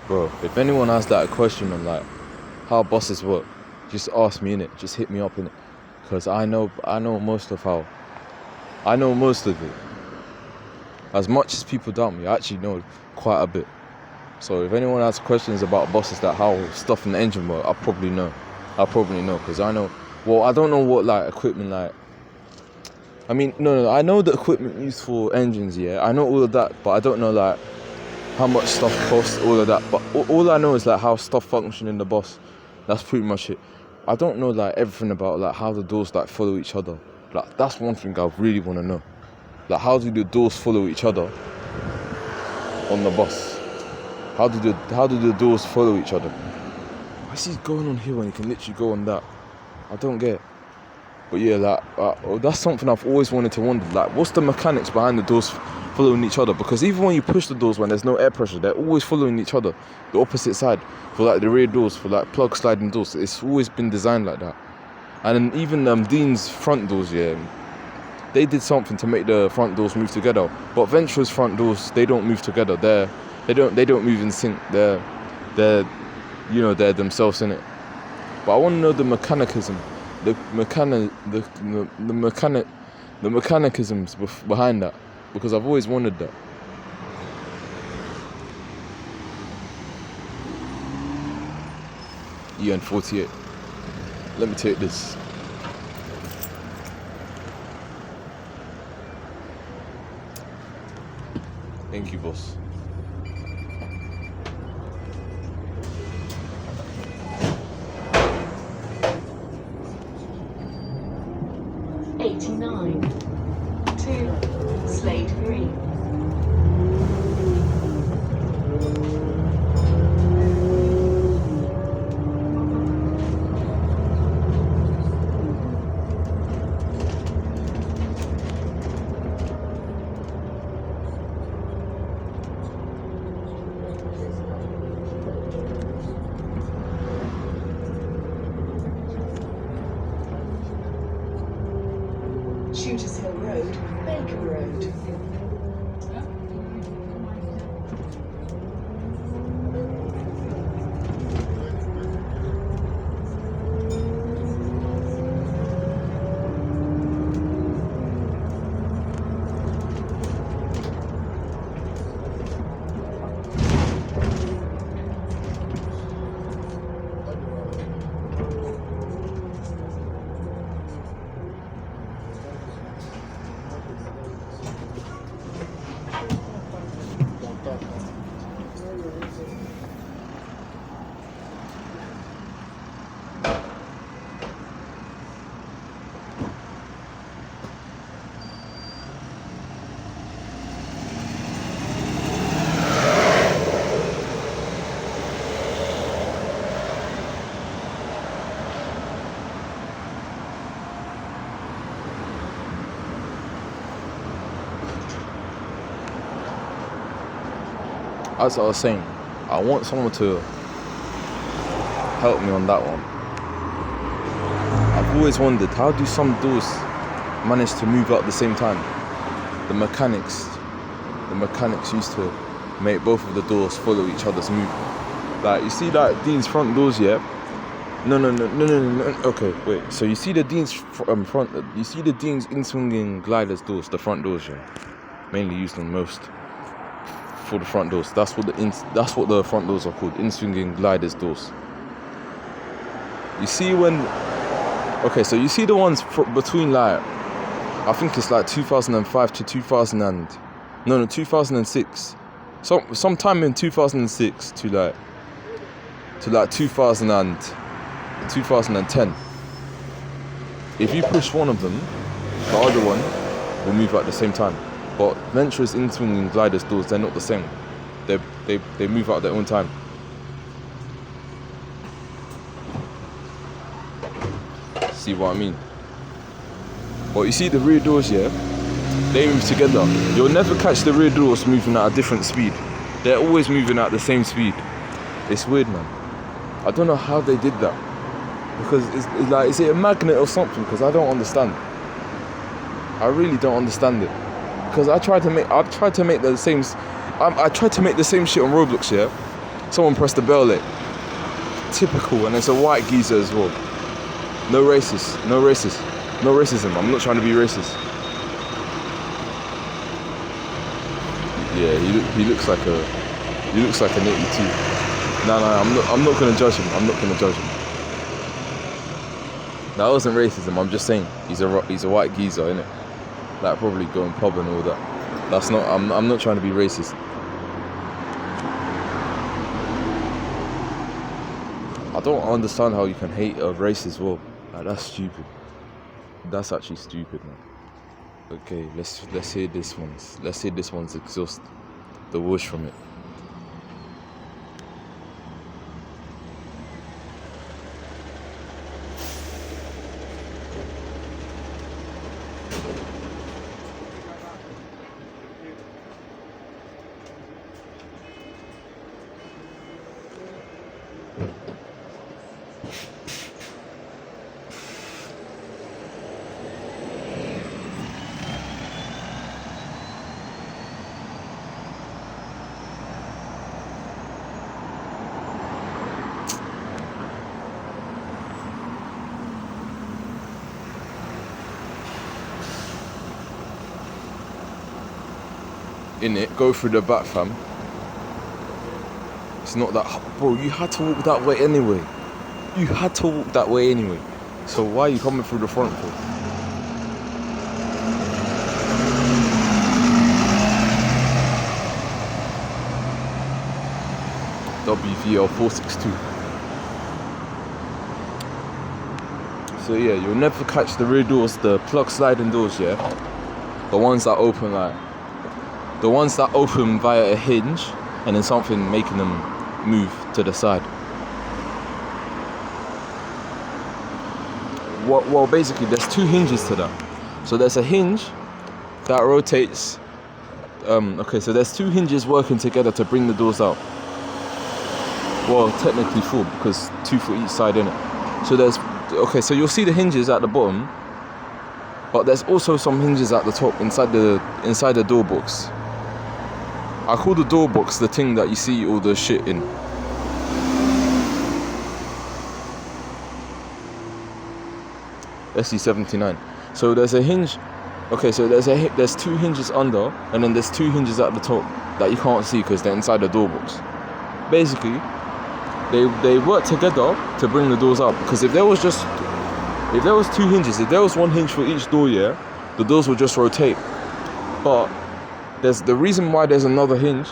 Bro, if anyone has like a question on like how buses work, just ask me, innit. Just hit me up, innit. Because I know most of it. As much as people doubt me, I actually know quite a bit. So if anyone has questions about buses, like how stuff in the engine work, I'll probably know, because I know. Well, I don't know what like equipment like. I mean, no, I know the equipment used for engines, yeah. I know all of that, but I don't know like how much stuff costs, all of that. But all I know is like how stuff function in the bus. That's pretty much it. I don't know like everything about like how the doors like follow each other. Like that's one thing I really want to know. Like how do the doors follow each other on the bus? How do the doors follow each other? Why is he going on here when he can literally go on that? I don't get it. But yeah, like that's something I've always wanted to wonder. Like, what's the mechanics behind the doors following each other? Because even when you push the doors when there's no air pressure, they're always following each other, the opposite side. For like the rear doors, for like plug sliding doors, it's always been designed like that. And then even Dean's front doors, yeah, they did something to make the front doors move together. But Venture's front doors, they don't move together. They don't move in sync. They're themselves in it. But I want to know the mechanicism. The mechanicisms behind that, because I've always wondered that. EN48. Let me take this. Thank you, boss. Slate Green. Shooters Hill Road, Baker Road. As I was saying, I want someone to help me on that one. I've always wondered, how do some doors manage to move at the same time? The mechanics used to make both of the doors follow each other's movement. Like, you see like Dean's front doors, yeah? No. Okay, wait. So you see the Dean's you see the Dean's in-swinging gliders doors, the front doors, yeah? Mainly used on most for the front doors. That's what the front doors are called, in-swinging gliders doors. You see so you see the ones between like, I think it's like 2005 to 2006. Sometime in 2006 to like 2010. If you push one of them, the other one will move at the same time. But Venture's in-swinging gliders doors, they're not the same. They move out at their own time. See what I mean? But you see the rear doors, yeah? They move together. You'll never catch the rear doors moving at a different speed. They're always moving at the same speed. It's weird, man. I don't know how they did that. Because it's like, is it a magnet or something? Because I don't understand. I really don't understand it. Because I tried to make the same shit on Roblox, yeah? Someone pressed the bell late. Typical, and it's a white geezer as well. No racist, no racist, no racism. I'm not trying to be racist. Yeah, he looks like an 82. No, I'm not gonna judge him. I'm not gonna judge him. That wasn't racism. I'm just saying he's a white geezer, innit? Like probably going pub and all that. That's not. I'm not trying to be racist. I don't understand how you can hate a race as well. Like, that's stupid. That's actually stupid, man. Okay, let's hear this one's. Let's hear this one's exhaust. The whoosh from it. In it, go through the back, fam. It's not that, bro. You had to walk that way anyway. You had to walk that way anyway. So why are you coming through the front for? WVL 462. So yeah, you'll never catch the rear doors, the plug sliding doors, yeah. The ones that open via a hinge, and then something making them move to the side. Well, basically, there's two hinges to that. So there's a hinge that rotates. Okay, so there's two hinges working together to bring the doors out. Well, technically four, because two for each side, innit? So you'll see the hinges at the bottom, but there's also some hinges at the top inside the door box. I call the door box the thing that you see all the shit in. SC79. So there's a hinge. Okay, so there's two hinges under, and then there's two hinges at the top that you can't see because they're inside the door box. Basically, they work together to bring the doors out. Because if there was two hinges, if there was one hinge for each door, yeah, the doors would just rotate. But the reason why there's another hinge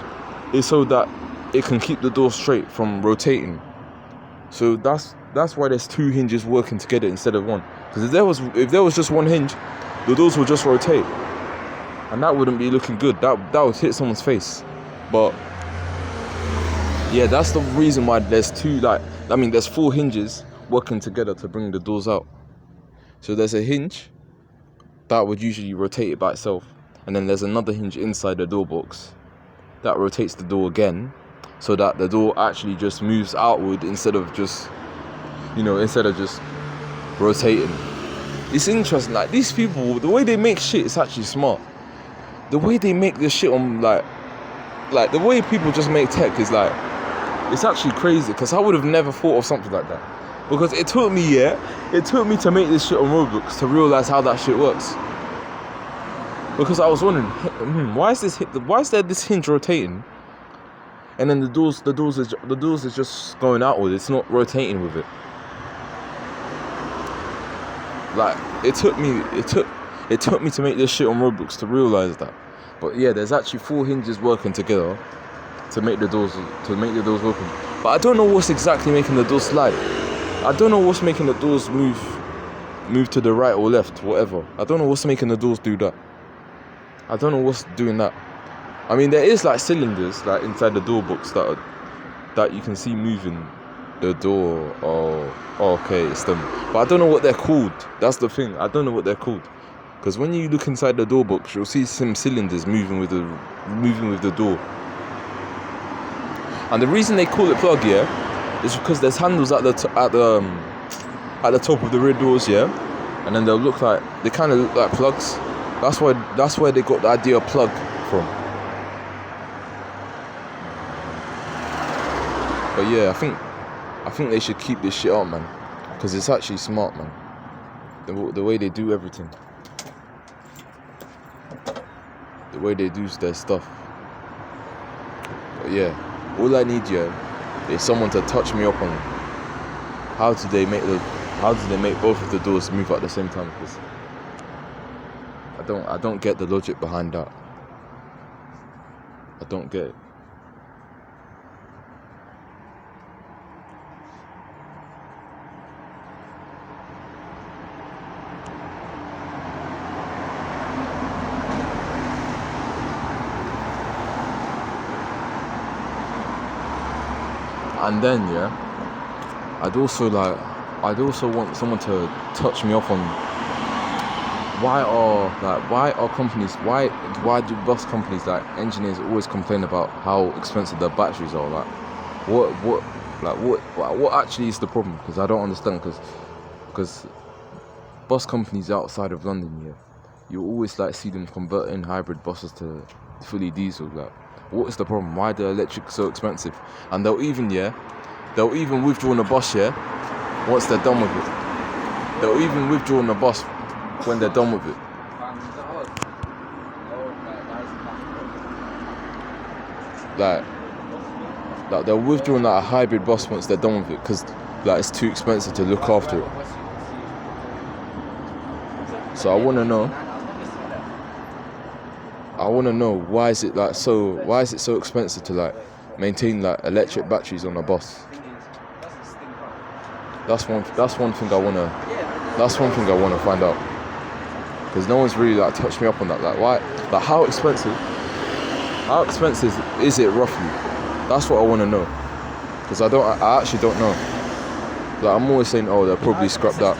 is so that it can keep the door straight from rotating. So that's why there's two hinges working together instead of one. Because if there was just one hinge, the doors would just rotate, and that wouldn't be looking good. That would hit someone's face. But yeah, that's the reason why there's there's four hinges working together to bring the doors out. So there's a hinge that would usually rotate it by itself, and then there's another hinge inside the door box that rotates the door again, so that the door actually just moves outward instead of just rotating. It's interesting, like these people, the way they make shit is actually smart. The way they make this shit on like the way people just make tech is like, it's actually crazy, because I would have never thought of something like that. Because it took me to make this shit on Roblox to realize how that shit works. Because I was wondering, why is there this hinge rotating, and then the doors is just going outward. It's not rotating with it. Like it took me to make this shit on Roblox to realize that. But yeah, there's actually four hinges working together to make the doors open. But I don't know what's exactly making the doors slide. I don't know what's making the doors move to the right or left, whatever. I don't know what's making the doors do that. I don't know what's doing that. I mean, there is like cylinders like inside the door box that you can see moving the door. Oh, okay, it's them. But I don't know what they're called. That's the thing. I don't know what they're called. Because when you look inside the door box, you'll see some cylinders moving with the door. And the reason they call it plug, yeah, is because there's handles at the top of the rear doors, yeah, and then they kind of look like plugs. That's where they got the idea of plug from. But yeah, I think they should keep this shit up, man, because it's actually smart, man. The way they do everything, the way they do their stuff. But yeah, all I need, is someone to touch me up on how do they make both of the doors move at the same time? Because I don't get the logic behind that. I don't get it. And then I'd also want someone to touch me up on why do bus companies, like engineers, always complain about how expensive their batteries are? Like what actually is the problem? Because I don't understand. Because bus companies outside of London, you always like see them converting hybrid buses to fully diesel. Like, what is the problem? Why are the electric so expensive? And they'll even withdraw on the bus once they're done with it. They'll even withdraw on the bus when they're done with it. Like they'll withdraw on a hybrid bus once they're done with it because it's too expensive to look after it. So I want to know why is it so expensive to maintain electric batteries on a bus? That's one thing I wanna find out, because no one's really touched me up on that. Why? How expensive is it roughly? That's what I want to know, because I actually don't know. I'm always saying, oh, they'll probably scrap that.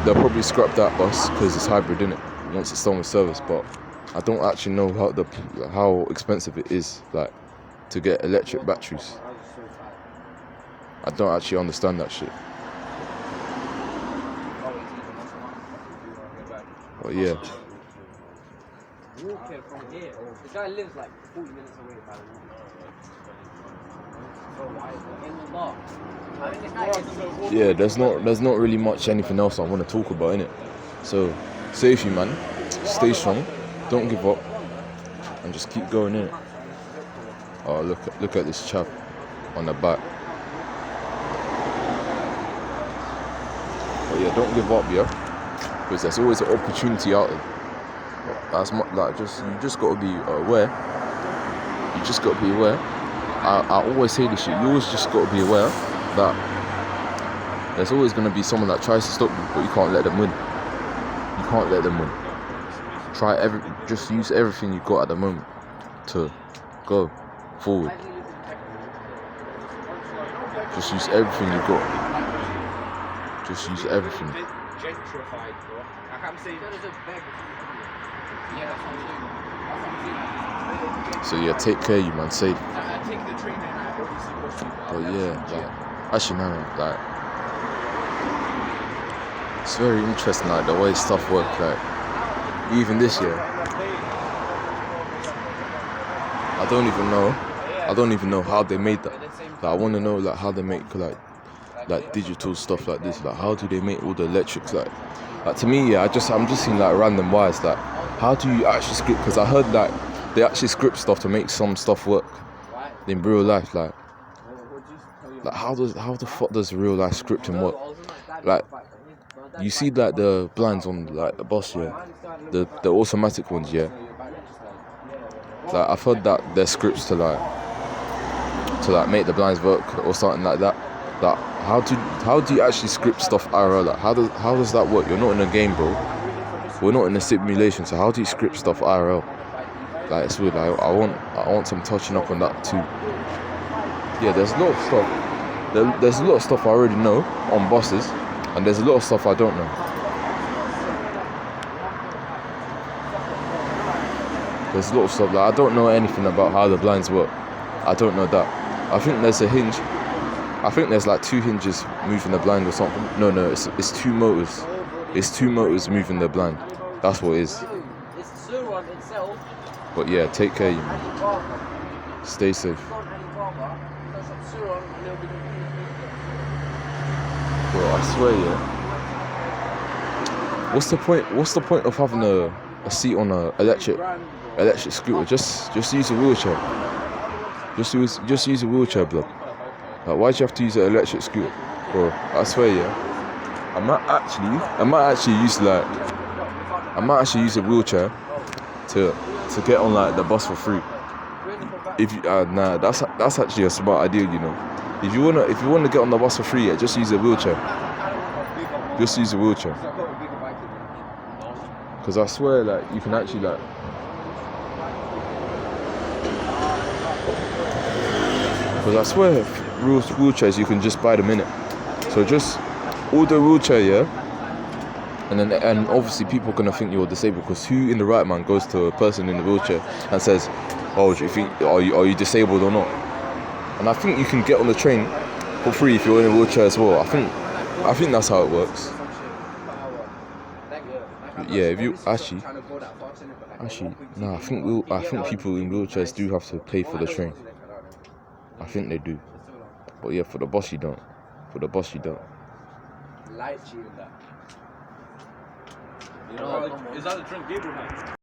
They'll probably scrap that bus because it's hybrid, innit? Once it's done with service, but I don't actually know how expensive it is to get electric batteries. I don't actually understand that shit. But yeah. Walking from here, the guy lives 40 minutes away by the Yeah, there's not really much anything else I want to talk about, innit? So, safety, man. Stay strong. Don't give up. And just keep going, innit? Oh, look at this chap on the back. But yeah, don't give up, because there's always an opportunity out there. That's you just got to be aware. You just got to be aware. I always say this shit. You always just got to be aware that there's always going to be someone that tries to stop you, but you can't let them win. You can't let them win. Just use everything you've got at the moment to go forward. Just use everything you've got. Just use everything. So yeah, take care, you man. Safe. But yeah, actually no, it's very interesting, the way stuff work. Even this year, I don't even know how they made that. I want to know how they make digital stuff like this. How do they make all the electrics? To me, I'm just seeing random wires. How do you actually script? Because I heard they actually script stuff to make some stuff work in real life. How the fuck does real life scripting work? You see the blinds on the bus, the automatic ones, I've heard that there's scripts to make the blinds work or something like that. How do you actually script stuff IRL? How does that work? You're not in a game, bro. We're not in a simulation, so how do you script stuff IRL? It's weird. I want some touching up on that too. Yeah, there's a lot of stuff. There's a lot of stuff I already know on buses, and there's a lot of stuff I don't know. There's a lot of stuff I don't know anything about how the blinds work. I don't know that. I think there's a hinge. I think there's 2 hinges moving the blind or something. No, it's 2 motors. It's 2 motors moving the blind. That's what it is. But yeah, take care, you man. Stay safe. Bro, I swear, yeah. What's the point of having a seat on a electric scooter? Just use a wheelchair. Just use a wheelchair, blood. Like, why'd you have to use an electric scooter? Bro, I swear, yeah. I might actually use a wheelchair to get on like the bus for free. If you nah, that's actually a smart idea, you know. If you wanna get on the bus for free, yeah, just use a wheelchair. Just use a wheelchair. Cause I swear, like, you can actually like. Cause I swear, wheelchairs you can just buy them in it. So just order a wheelchair, yeah. And obviously people are gonna think you're disabled, because who in the right mind goes to a person in the wheelchair and says, "Oh, do you think are you disabled or not?" And I think you can get on the train for free if you're in a wheelchair as well. I think that's how it works. But yeah, if you actually, no, I think people in wheelchairs do have to pay for the train. I think they do. But yeah, for the bus you don't. Light you in that. You know, is that a drink, Gabriel, man?